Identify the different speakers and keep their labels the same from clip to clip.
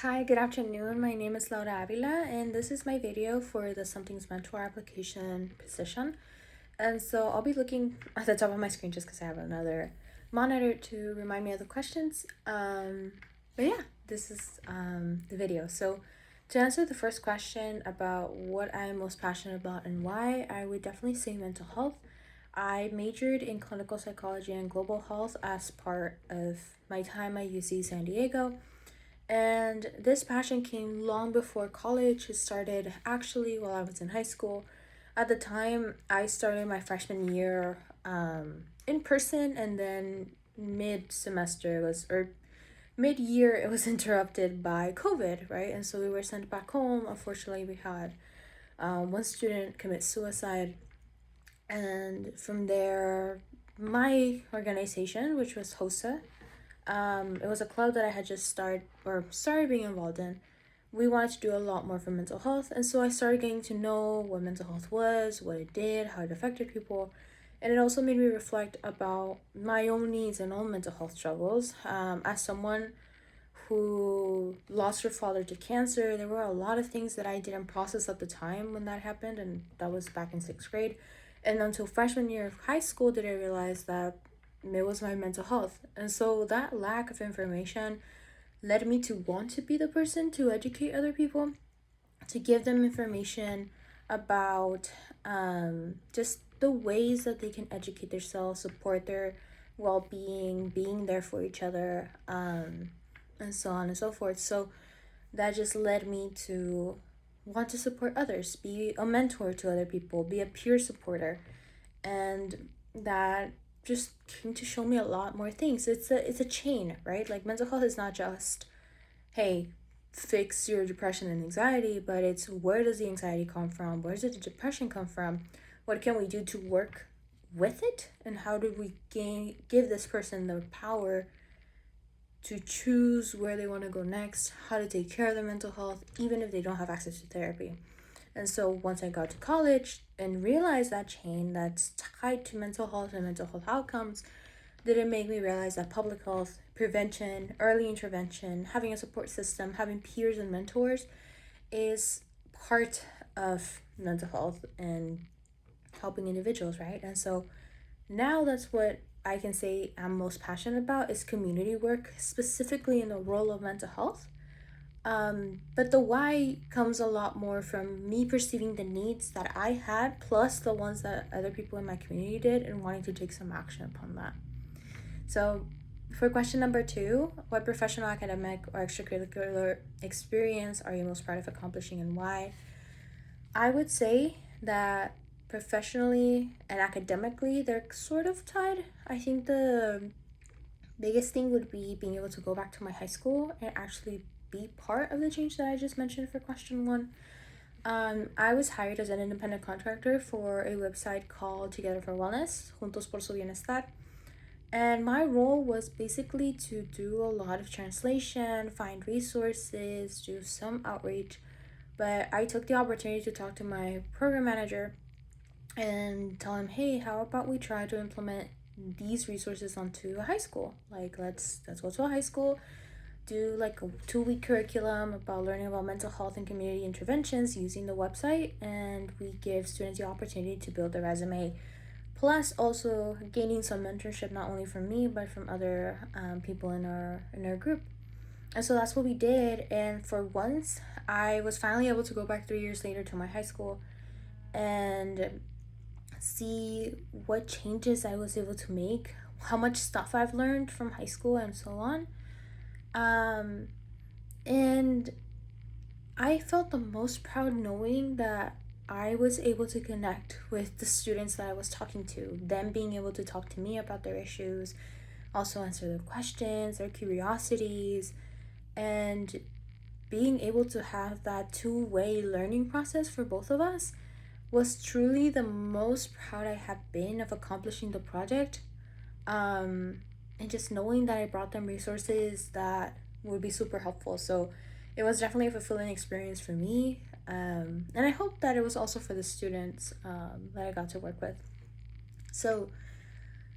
Speaker 1: Hi, good afternoon. My name is Laura Avila, and this is my video for the Something's Mentor application position. And so I'll be looking at the top of my screen just because I have another monitor to remind me of the questions. But yeah, this is the video. So to answer the first question about what I'm most passionate about and why, I would definitely say mental health. I majored in clinical psychology and global health as part of my time at UC San Diego. And this passion came long before college. It started actually while I was in high school. At the time, I started my freshman year in person, and then mid semester was, or mid year, it was interrupted by COVID, right? And so we were sent back home. Unfortunately, we had one student commit suicide. And from there, my organization, which was HOSA, it was a club that I had just started being involved in. We wanted to do a lot more for mental health, and so I started getting to know what mental health was, what it did, how it affected people, and it also made me reflect about my own needs and own mental health struggles. As someone who lost her father to cancer, there were a lot of things that I didn't process at the time when that happened, and that was back in sixth grade. And until freshman year of high school did I realize that it was my mental health. And so that lack of information led me to want to be the person to educate other people, to give them information about just the ways that they can educate themselves, support their well being, being there for each other, and so on and so forth. So that just led me to want to support others, be a mentor to other people, be a peer supporter. And that just came to show me a lot more things. It's a chain, right? Like mental health is not just, hey, fix your depression and anxiety, but it's where does the anxiety come from? Where does the depression come from? What can we do to work with it? And how do we give this person the power to choose where they want to go next, how to take care of their mental health, even if they don't have access to therapy. And so once I got to college and realized that chain that's tied to mental health and mental health outcomes, did it make me realize that public health, prevention, early intervention, having a support system, having peers and mentors is part of mental health and helping individuals, right? And so now that's what I can say I'm most passionate about is community work, specifically in the role of mental health. But the why comes a lot more from me perceiving the needs that I had, plus the ones that other people in my community did, and wanting to take some action upon that. So, for question number 2, what professional, academic, or extracurricular experience are you most proud of accomplishing and why? I would say that professionally and academically, they're sort of tied. I think the biggest thing would be being able to go back to my high school and actually be part of the change that I just mentioned for question 1. I was hired as an independent contractor for a website called Together for Wellness, Juntos por su Bienestar. And my role was basically to do a lot of translation, find resources, do some outreach. But I took the opportunity to talk to my program manager and tell him, hey, how about we try to implement these resources onto a high school? Like, let's go to a high school, do like a 2-week curriculum about learning about mental health and community interventions using the website, and we give students the opportunity to build a resume, plus also gaining some mentorship not only from me but from other people in our group. And so that's what we did. And for once, I was finally able to go back 3 years later to my high school and see what changes I was able to make, how much stuff I've learned from high school, and so on. And I felt the most proud knowing that I was able to connect with the students that I was talking to, them being able to talk to me about their issues, also answer their questions, their curiosities, and being able to have that two-way learning process for both of us was truly the most proud I have been of accomplishing the project. And just knowing that I brought them resources that would be super helpful. So it was definitely a fulfilling experience for me. And I hope that it was also for the students that I got to work with. So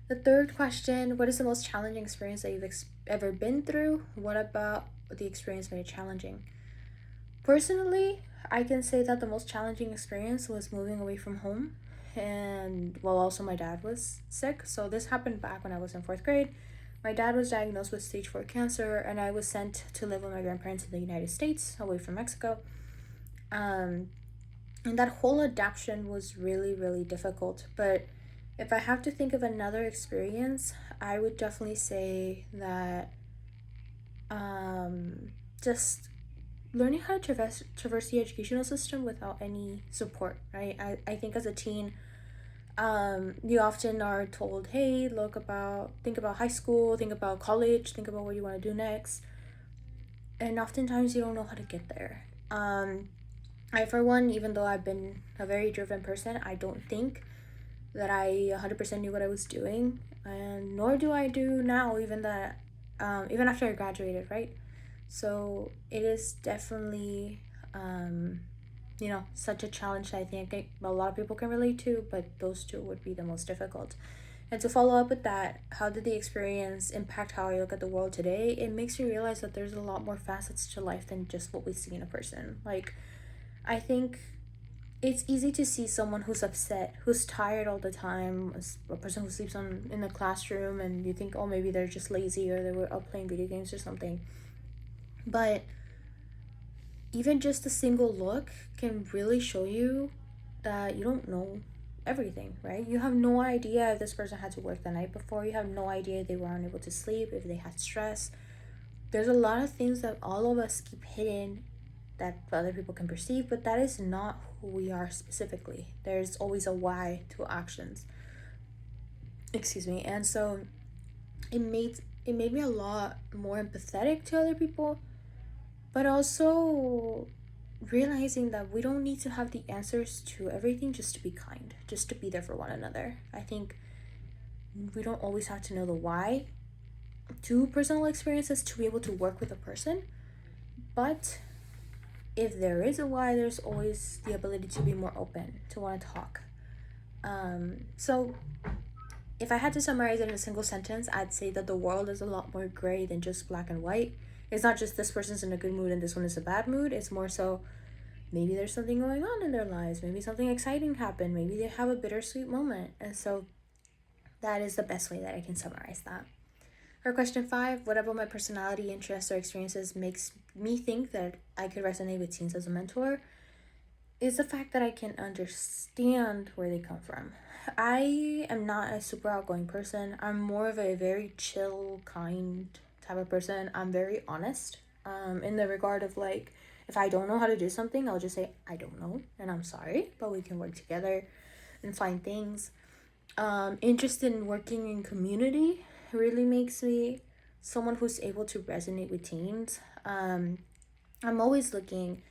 Speaker 1: the third question, what is the most challenging experience that you've ever been through? What about the experience made it challenging? Personally, I can say that the most challenging experience was moving away from home. And well, also my dad was sick. So this happened back when I was in fourth grade. My dad was diagnosed with stage 4 cancer, and I was sent to live with my grandparents in the United States, away from Mexico. Um, and that whole adaptation was really, really difficult. But if I have to think of another experience, I would definitely say that just learning how to traverse the educational system without any support, right? I think as a teen, you often are told, hey, think about high school, think about college, think about what you want to do next. And oftentimes you don't know how to get there. I, for one, even though I've been a very driven person, I don't think that I 100% knew what I was doing. And nor do I do now, even after I graduated, right? So it is definitely, such a challenge that I think a lot of people can relate to, but those two would be the most difficult. And to follow up with that, how did the experience impact how I look at the world today? It makes me realize that there's a lot more facets to life than just what we see in a person. Like, I think it's easy to see someone who's upset, who's tired all the time, a person who sleeps in the classroom, and you think, oh, maybe they're just lazy or they were up playing video games or something. But even just a single look can really show you that you don't know everything, right? You have no idea if this person had to work the night before. You have no idea if they were unable to sleep, if they had stress. There's a lot of things that all of us keep hidden that other people can perceive, but that is not who we are specifically. There's always a why to actions. Excuse me. And so it made me a lot more empathetic to other people, but also realizing that we don't need to have the answers to everything just to be kind, just to be there for one another. I think we don't always have to know the why to personal experiences to be able to work with a person, but if there is a why, there's always the ability to be more open, to want to talk. So if I had to summarize it in a single sentence, I'd say that the world is a lot more gray than just black and white. It's not just this person's in a good mood and this one is a bad mood. It's more so maybe there's something going on in their lives. Maybe something exciting happened. Maybe they have a bittersweet moment. And so that is the best way that I can summarize that. For question 5, what about my personality, interests, or experiences makes me think that I could resonate with teens as a mentor? Is the fact that I can understand where they come from. I am not a super outgoing person. I'm more of a very chill, kind type of person. I'm very honest in the regard of, like, if I don't know how to do something, I'll just say, I don't know, and I'm sorry, but we can work together and find things. Interested in working in community really makes me someone who's able to resonate with teens. I'm always looking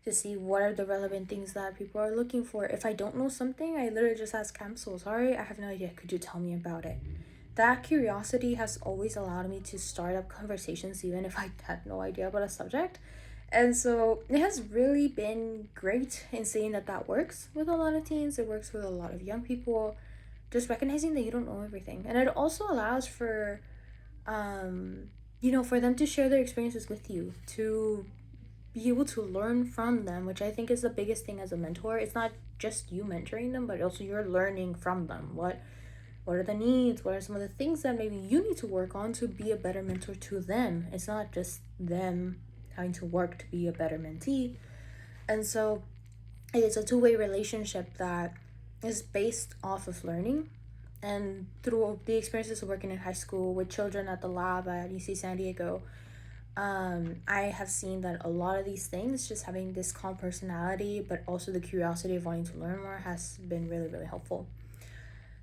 Speaker 1: to see what are the relevant things that people are looking for. If I don't know something, I literally just ask, I'm so sorry, I have no idea, could you tell me about it? That curiosity has always allowed me to start up conversations even if I had no idea about a subject. And so it has really been great in seeing that that works with a lot of teens. It works with a lot of young people, just recognizing that you don't know everything. And it also allows for for them to share their experiences with you, to be able to learn from them, which I think is the biggest thing as a mentor. It's not just you mentoring them, but also you're learning from them. What are the needs? What are some of the things that maybe you need to work on to be a better mentor to them? It's not just them having to work to be a better mentee. And so it's a two-way relationship that is based off of learning. And through the experiences of working in high school with children at the lab at UC San Diego, I have seen that a lot of these things, just having this calm personality, but also the curiosity of wanting to learn more, has been really, really helpful.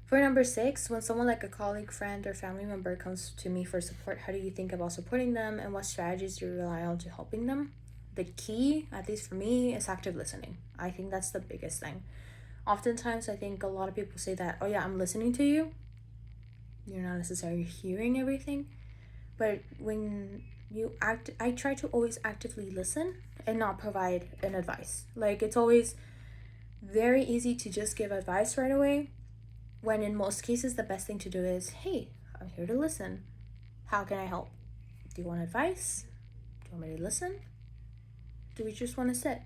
Speaker 1: For number 6, when someone like a colleague, friend, or family member comes to me for support, how do you think about supporting them, and what strategies do you rely on to helping them? The key, at least for me, is active listening. I think that's the biggest thing. Oftentimes, I think a lot of people say that, oh yeah, I'm listening to you. You're not necessarily hearing everything. But when I try to always actively listen and not provide an advice. Like, it's always very easy to just give advice right away, when in most cases the best thing to do is, hey, I'm here to listen. How can I help? Do you want advice? Do you want me to listen? Do we just want to sit?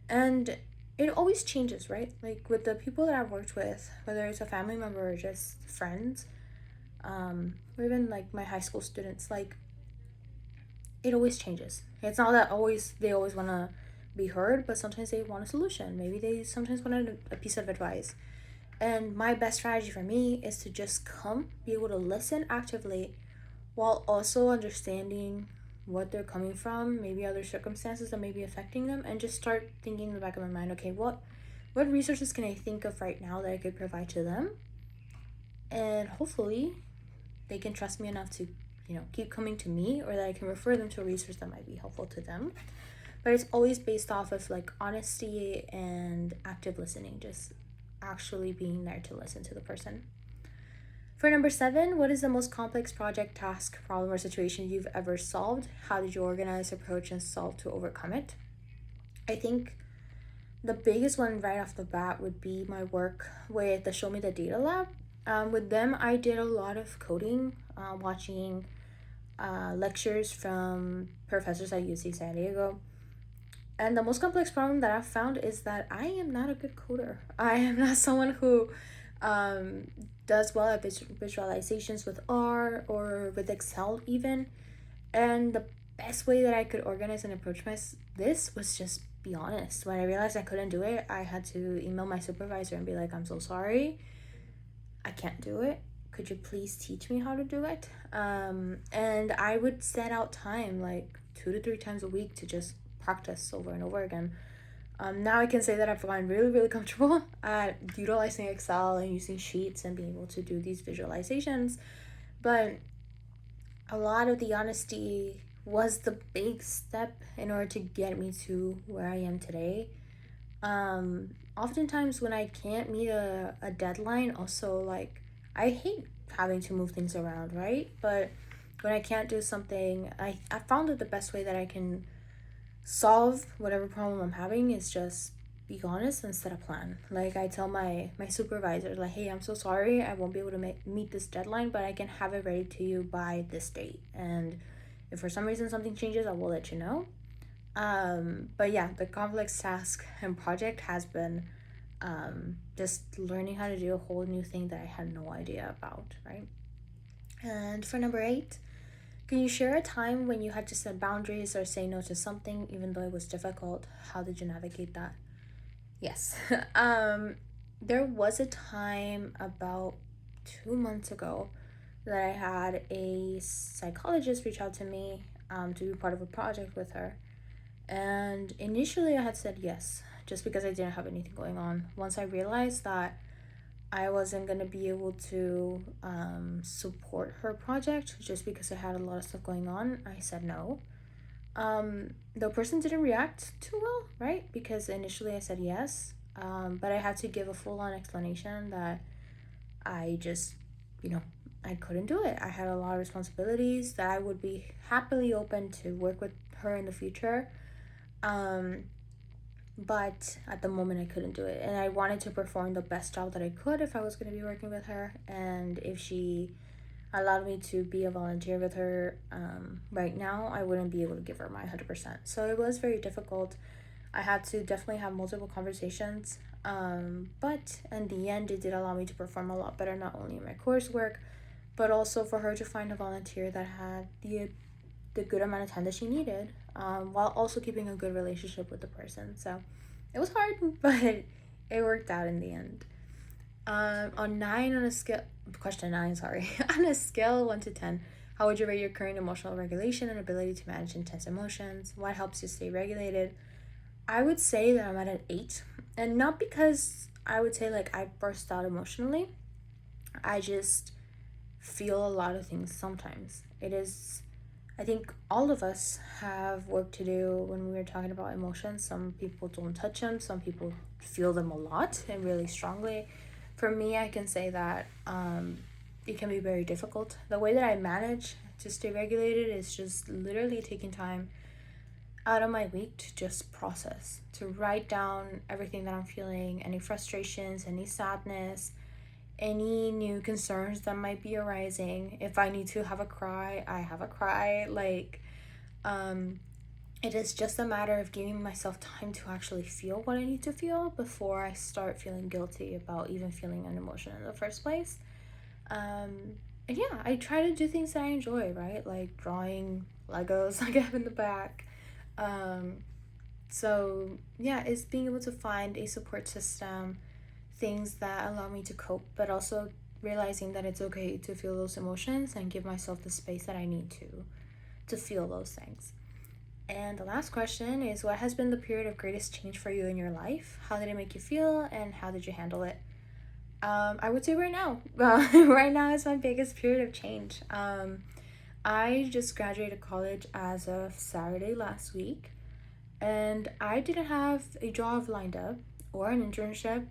Speaker 1: And it always changes, right? Like with the people that I've worked with, whether it's a family member or just friends, or even like my high school students, like it always changes. It's not that always they always want to be heard, but sometimes they want a solution. Maybe they sometimes want a piece of advice. And my best strategy for me is to just be able to listen actively while also understanding what they're coming from, maybe other circumstances that may be affecting them, and just start thinking in the back of my mind, okay, what resources can I think of right now that I could provide to them? And hopefully they can trust me enough to, keep coming to me, or that I can refer them to a resource that might be helpful to them. But it's always based off of like honesty and active listening, just actually being there to listen to the person. For number 7, what is the most complex project, task, problem, or situation you've ever solved? How did you organize, approach, and solve to overcome it? I think the biggest one right off the bat would be my work with the Show Me the Data Lab. With them, I did a lot of coding, watching lectures from professors at UC San Diego. And the most complex problem that I've found is that I am not a good coder. I am not someone who does well at visualizations with R or with Excel even. And the best way that I could organize and approach this was just be honest. When I realized I couldn't do it, I had to email my supervisor and be like, I'm so sorry. I can't do it. Could you please teach me how to do it? And I would set out time like 2 to 3 times a week to just practice over and over again. Now I can say that I've gotten really, really comfortable at utilizing Excel and using sheets and being able to do these visualizations. But a lot of the honesty was the big step in order to get me to where I am today. Oftentimes when I can't meet a deadline, also like I hate having to move things around, right? But when I can't do something, I found that the best way that I can solve whatever problem I'm having is just be honest and set a plan. Like I tell my supervisor, like, hey, I'm so sorry, I won't be able to meet this deadline, but I can have it ready to you by this date. And if for some reason something changes, I will let you know. But yeah, the complex task and project has been just learning how to do a whole new thing that I had no idea about, right? And for number 8, can you share a time when you had to set boundaries or say no to something even though it was difficult? How did you navigate that? Yes. There was a time about 2 months ago that I had a psychologist reach out to me to be part of a project with her. And initially I had said yes, just because I didn't have anything going on. Once I realized that I wasn't going to be able to support her project just because I had a lot of stuff going on, I said no. The person didn't react too well, right? Because initially I said yes, but I had to give a full-on explanation that I just, I couldn't do it. I had a lot of responsibilities, that I would be happily open to work with her in the future. But at the moment I couldn't do it, and I wanted to perform the best job that I could if I was going to be working with her, and if she allowed me to be a volunteer with her right now, I wouldn't be able to give her my 100%. So it was very difficult. I had to definitely have multiple conversations, but in the end it did allow me to perform a lot better, not only in my coursework, but also for her to find a volunteer that had the good amount of time that she needed, while also keeping a good relationship with the person. So it was hard, but it worked out in the end. On question 9, sorry. On a scale of 1 to 10, how would you rate your current emotional regulation and ability to manage intense emotions? What helps you stay regulated? I would say that I'm at an 8, and not because I would say like I burst out emotionally. I just feel a lot of things sometimes. I think all of us have work to do when we're talking about emotions. Some people don't touch them, some people feel them a lot and really strongly. For me, I can say that it can be very difficult. The way that I manage to stay regulated is just literally taking time out of my week to just process, to write down everything that I'm feeling, any frustrations, any sadness, any new concerns that might be arising. If I need to have a cry, I have a cry. Like, um, it is just a matter of giving myself time to actually feel what I need to feel before I start feeling guilty about even feeling an emotion in the first place. Um, and yeah, I try to do things that I enjoy, right? Like drawing Legos, like I have in the back. Um, so yeah, it's being able to find a support system, things that allow me to cope, but also realizing that it's okay to feel those emotions and give myself the space that I need to feel those things. And the last question is, what has been the period of greatest change for you in your life? How did it make you feel and how did you handle it? I would say right now. Right now is my biggest period of change. I just graduated college as of Saturday last week, and I didn't have a job lined up or an internship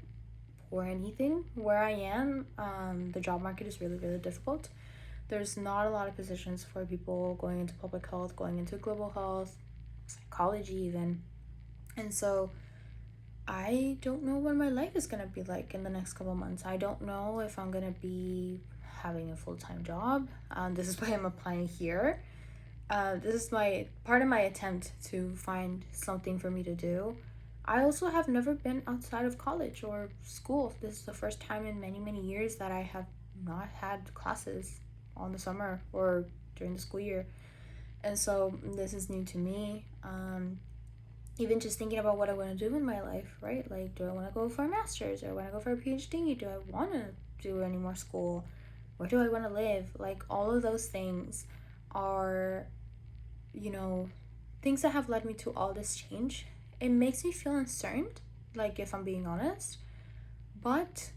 Speaker 1: or anything. Where I am, the job market is really, really difficult. There's not a lot of positions for people going into public health, going into global health, psychology, even. And so I don't know what my life is gonna be like in the next couple months. I don't know if I'm gonna be having a full time job. This is why I'm applying here. This is my part of my attempt to find something for me to do. I also have never been outside of college or school. This is the first time in many, many years that I have not had classes on the summer or during the school year. And so this is new to me. Even just thinking about what I want to do in my life, right? Like, do I want to go for a master's or want to go for a PhD? Do I want to do any more school? Where do I want to live? Like, all of those things are, you know, things that have led me to all this change. It makes me feel uncertain, like, if I'm being honest, but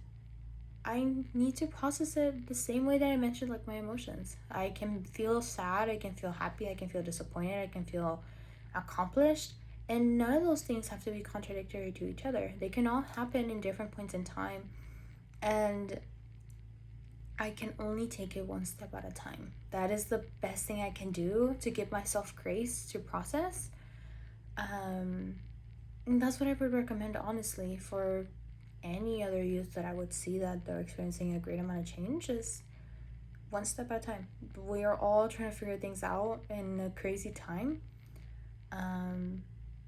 Speaker 1: I need to process it the same way that I mentioned, like my emotions. I can feel sad, I can feel happy, I can feel disappointed, I can feel accomplished. And none of those things have to be contradictory to each other. They can all happen in different points in time. And I can only take it one step at a time. That is the best thing I can do to give myself grace to process. And that's what I would recommend, honestly, for any other youth that I would see that they're experiencing a great amount of change is one step at a time. We are all trying to figure things out in a crazy time.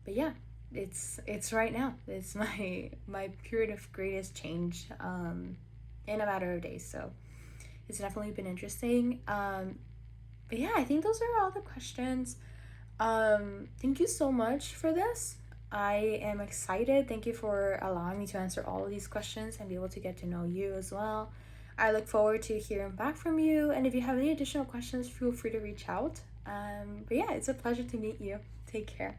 Speaker 1: But yeah, it's right now. It's my period of greatest change in a matter of days. So it's definitely been interesting. But yeah, I think those are all the questions. Thank you so much for this. I am excited. Thank you for allowing me to answer all of these questions and be able to get to know you as well. I look forward to hearing back from you. And if you have any additional questions, feel free to reach out. But yeah, it's a pleasure to meet you. Take care.